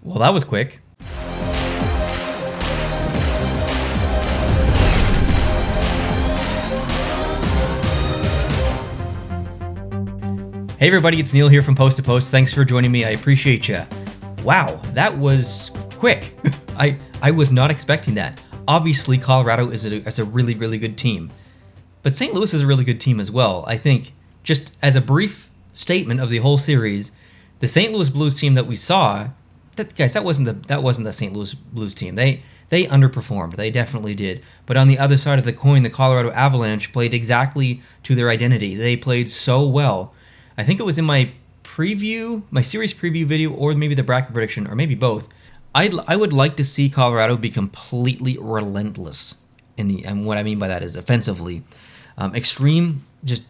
Well, that was quick. Hey everybody, it's Neil here from Post to Post. Thanks for joining me. I appreciate you. Wow, that was quick. I was not expecting that. Obviously, Colorado is a really, really good team. But St. Louis is a really good team as well. I think, just as a brief statement of the whole series, the St. Louis Blues team that we saw, that wasn't the St. Louis Blues team. They underperformed. They definitely did. But on the other side of the coin, the Colorado Avalanche played exactly to their identity. They played so well. I think it was in my series preview video, or maybe the bracket prediction, or maybe both. I would like to see Colorado be completely relentless and what I mean by that is offensively, extreme, just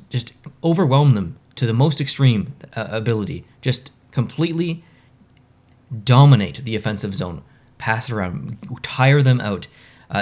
overwhelm them to the most extreme ability, just completely dominate the offensive zone, pass it around, tire them out,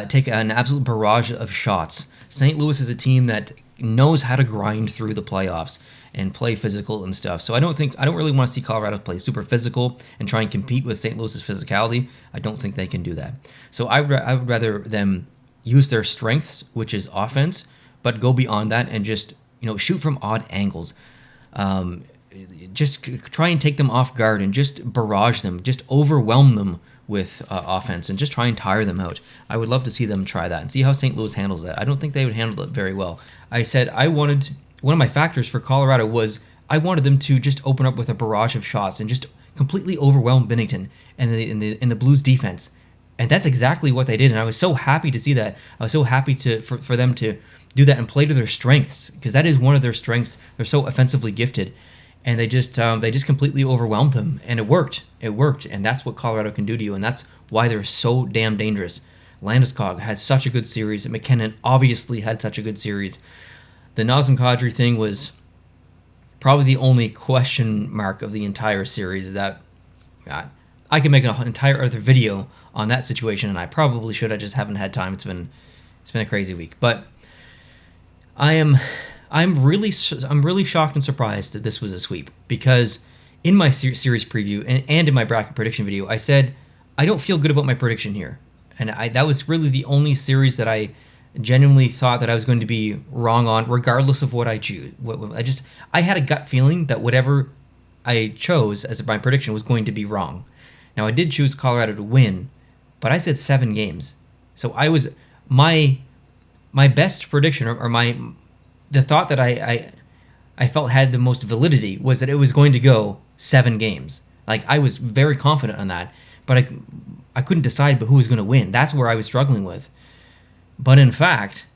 take an absolute barrage of shots. St. Louis is a team that knows how to grind through the playoffs and play physical and stuff. So I don't really want to see Colorado play super physical and try and compete with St. Louis's physicality. I don't think they can do that. So I would rather them use their strengths, which is offense, but go beyond that and just shoot from odd angles. Just try and take them off guard and just barrage them, just overwhelm them with offense and just try and tire them out. I would love to see them try that and see how St. Louis handles that. I don't think they would handle it very well. I said one of my factors for Colorado was I wanted them to just open up with a barrage of shots and just completely overwhelm Binnington and in the Blues defense. And that's exactly what they did, and I was so happy to see that. I was so happy for them to do that and play to their strengths, because that is one of their strengths. They're so offensively gifted, and they just completely overwhelmed them, and it worked. It worked, and that's what Colorado can do to you, and that's why they're so damn dangerous. Landeskog had such a good series. McKinnon obviously had such a good series. The Nazem Kadri thing was probably the only question mark of the entire series. That I could make an entire other video on that situation, and I probably should. I just haven't had time. It's been a crazy week, but I'm really shocked and surprised that this was a sweep, because in my series preview and in my bracket prediction video, I said I don't feel good about my prediction here, and that was really the only series that I genuinely thought that I was going to be wrong on, regardless of what I choose. I had a gut feeling that whatever I chose as my prediction was going to be wrong. Now, I did choose Colorado to win, but I said 7 games. So I was my best prediction, or the thought that I felt had the most validity was that it was going to go 7 games. Like, I was very confident on that, but I couldn't decide who was going to win. That's where I was struggling with. But in fact,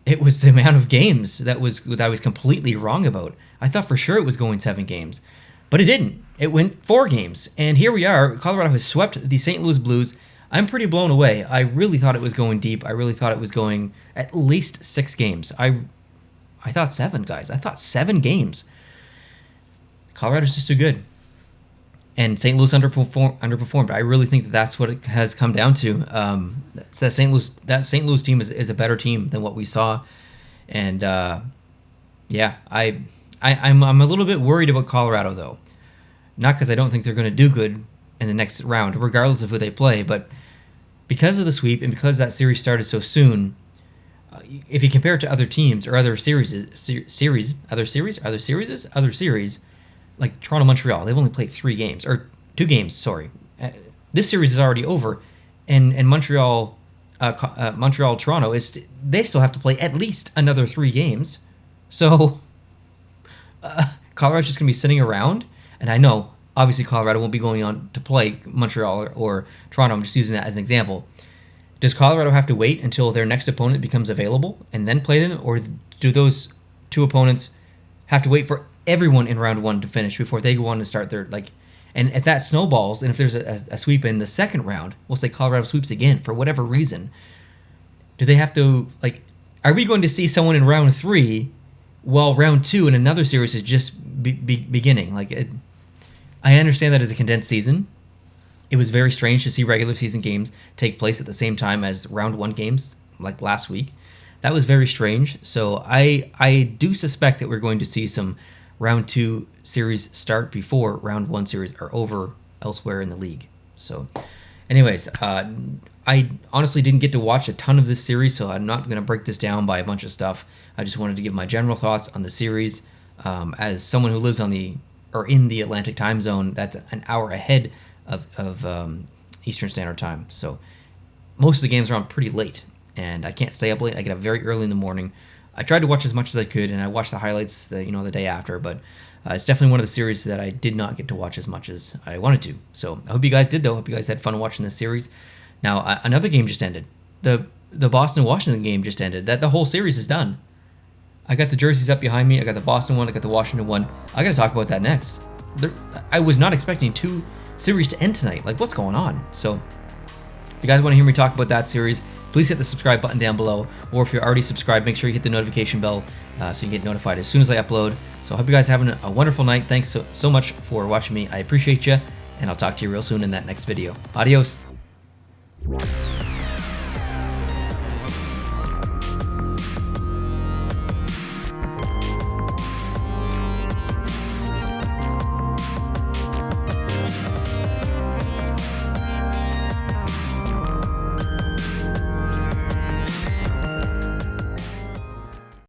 it was the amount of games that I was completely wrong about. I thought for sure it was going 7 games, but it didn't. It went 4 games, and here we are. Colorado has swept the St. Louis Blues. I'm pretty blown away. I really thought it was going deep. I really thought it was going at least 6 games. I thought 7, guys. I thought 7 games. Colorado's just too good. And St. Louis underperformed. I really think that's what it has come down to. That St. Louis team is a better team than what we saw, and I'm a little bit worried about Colorado, though. Not because I don't think they're going to do good in the next round, regardless of who they play, but because of the sweep and because that series started so soon. If you compare it to other teams or other series, like Toronto, Montreal, they've only played 3 games, or 2 games. Sorry, this series is already over, and Montreal, Toronto they still have to play at least another 3 games. So Colorado's just gonna be sitting around, and I know obviously Colorado won't be going on to play Montreal or Toronto. I'm just using that as an example. Does Colorado have to wait until their next opponent becomes available and then play them, or do those 2 opponents have to wait for everyone in round 1 to finish before they go on to start their and if that snowballs, and if there's a sweep in the second round, we'll say Colorado sweeps again for whatever reason, do they have to, are we going to see someone in round 3 while round 2 in another series is just beginning? I understand that as a condensed season. It was very strange to see regular season games take place at the same time as round 1 games, like last week. That was very strange. So I do suspect that we're going to see some round 2 series start before round 1 series are over elsewhere in the league. So, anyways, I honestly didn't get to watch a ton of this series, so I'm not going to break this down by a bunch of stuff. I just wanted to give my general thoughts on the series. As someone who lives in the Atlantic time zone, that's an hour ahead of Eastern Standard Time. So most of the games are on pretty late, and I can't stay up late. I get up very early in the morning. I tried to watch as much as I could, and I watched the highlights the day after, but it's definitely one of the series that I did not get to watch as much as I wanted to. So I hope you guys did, though. I hope you guys had fun watching this series. Now, another game just ended. The Boston-Washington game just ended. The whole series is done. I got the jerseys up behind me. I got the Boston one. I got the Washington one. I got to talk about that next. I was not expecting 2 series to end tonight. Like, what's going on? So, if you guys want to hear me talk about that series, please hit the subscribe button down below. Or if you're already subscribed, make sure you hit the notification bell so you get notified as soon as I upload. So I hope you guys are having a wonderful night. Thanks so much for watching me. I appreciate you, and I'll talk to you real soon in that next video. Adios.